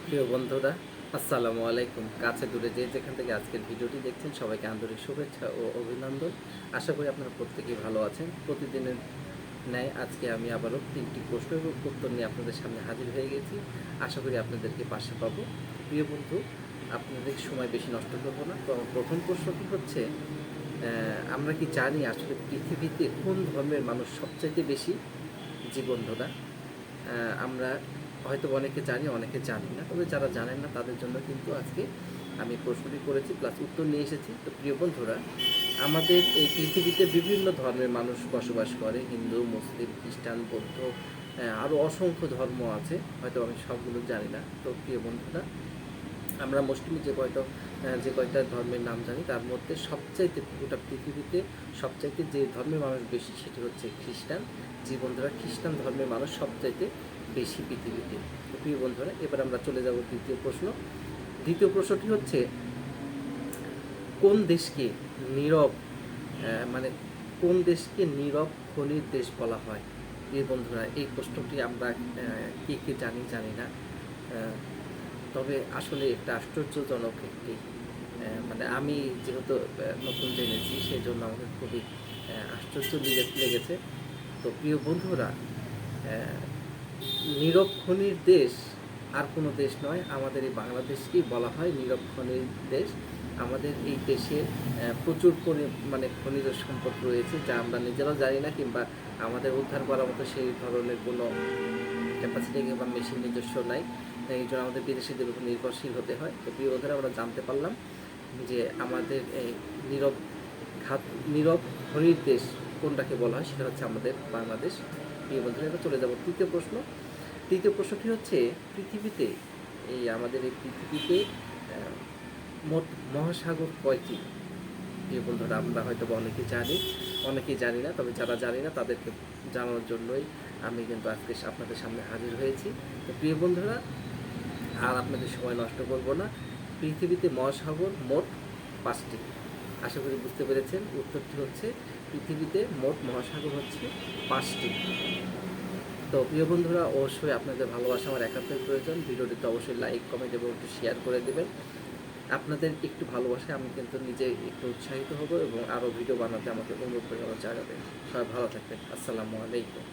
প্রিয় বন্ধুরা, আসসালামু আলাইকুম। কাছে দূরে যে যেখান থেকে আজকের ভিডিওটি দেখছেন সবাইকে আন্তরিক শুভেচ্ছা ও অভিনন্দন। আশা করি আপনারা প্রত্যেকেই ভালো আছেন। প্রতিদিনের ন্যায় আজকে আমি আবারও ৩টি প্রশ্ন এবং উত্তর নিয়ে আপনাদের সামনে হাজির হয়ে গেছি। আশা করি আপনাদেরকে পাশে পাবো। প্রিয় বন্ধু, আপনাদের সময় বেশি নষ্ট করব না। তো আমার প্রথম প্রশ্নটি হচ্ছে, আমরা কি জানি আসলে পৃথিবীতে কোন ধর্মের মানুষ সবচাইতে বেশি? জি বন্ধুরা, আমরা হয়তো অনেকে জানি, অনেকে জানি না। তবে যারা জানেন না তাদের জন্য কিন্তু আজকে আমি প্রশ্নটি করেছি প্লাস উত্তর নিয়ে এসেছি। তো প্রিয় বন্ধুরা, আমাদের এই পৃথিবীতে বিভিন্ন ধর্মের মানুষ বসবাস করে। হিন্দু, মুসলিম, খ্রিস্টান, বৌদ্ধ, আরও অসংখ্য ধর্ম আছে, হয়তো আমি সবগুলো জানি না। তো প্রিয় বন্ধুরা, আমরা মুসলিম যে কয়টা ধর্মের নাম জানি তার মধ্যে সবচাইতে গোটা পৃথিবীতে সবচাইতে যে ধর্মের মানুষ বেশি সেটি হচ্ছে খ্রিস্টান। যে বন্ধুরা, খ্রিস্টান ধর্মের মানুষ সবচাইতে বেশি পৃথিবীতে। তো প্রিয় বন্ধুরা, এবার আমরা চলে যাব দ্বিতীয় প্রশ্ন। দ্বিতীয় প্রশ্নটি হচ্ছে, কোন দেশকে নীরব মানে কোন দেশকে নীরব খনির দেশ বলা হয়? প্রিয় বন্ধুরা, এই প্রশ্নটি আমরা কে কে জানি জানি না। তবে আসলে একটা আশ্চর্যজনক একটি মানে আমি যেহেতু নতুন জেনেছি সেই জন্য আমাকে খুবই আশ্চর্য লেগেছে। তো প্রিয় বন্ধুরা, নিরক্ষণীর দেশ আর কোনো দেশ নয়, আমাদের এই বাংলাদেশকেই বলা হয় নিরক্ষণীর দেশ। আমাদের এই দেশে প্রচুর মানে খনিজ সম্পদ রয়েছে যা আমরা নিজেরাও জানি না, কিংবা আমাদের উদ্ধার করার মতো সেই ধরনের কোনো ক্যাপাসিটি কিংবা মেশিন নিজস্ব নাই। এই জন্য আমাদের বিদেশিদের উপর নির্ভরশীল হতে হয়। তো প্রিয় বন্ধুরা, আমরা জানতে পারলাম যে আমাদের এই নীরব খাত নীরব খনির দেশ কোনটাকে বলা হয়, সেটা হচ্ছে আমাদের বাংলাদেশ। প্রিয় বন্ধুরা, এবার চলে যাব তৃতীয় প্রশ্ন। তৃতীয় প্রশ্নটি হচ্ছে, পৃথিবীতে আমাদের এই পৃথিবীতে মোট মহাসাগর কয়টি? প্রিয় বন্ধুরা, আমরা হয়তো অনেকেই জানি, অনেকেই জানি না। তবে যারা জানি না তাদেরকে জানানোর জন্যই আমি কিন্তু আজকে আপনাদের সামনে হাজির হয়েছি। তো প্রিয় বন্ধুরা, আর আপনাদের সময় নষ্ট করব না। পৃথিবীতে মহাসাগর মোট 5টি। আশা করি বুঝতে পেরেছেন। উত্তরটি হচ্ছে, পৃথিবীতে মোট মহাসাগর হচ্ছে 5টি। তো প্রিয় বন্ধুরা, অবশ্যই আপনাদের ভালোবাসা আমার একান্তই প্রয়োজন। ভিডিওটিতে অবশ্যই লাইক, কমেন্ট এবং একটু শেয়ার করে দেবেন। আপনাদের একটু ভালোবাসায় আমি কিন্তু নিজে একটু উৎসাহিত হব এবং আরও ভিডিও বানাতে আমাকে অনুরোধ করে জানাবেন। সবাই ভালো থাকবেন। আসসালামু আলাইকুম।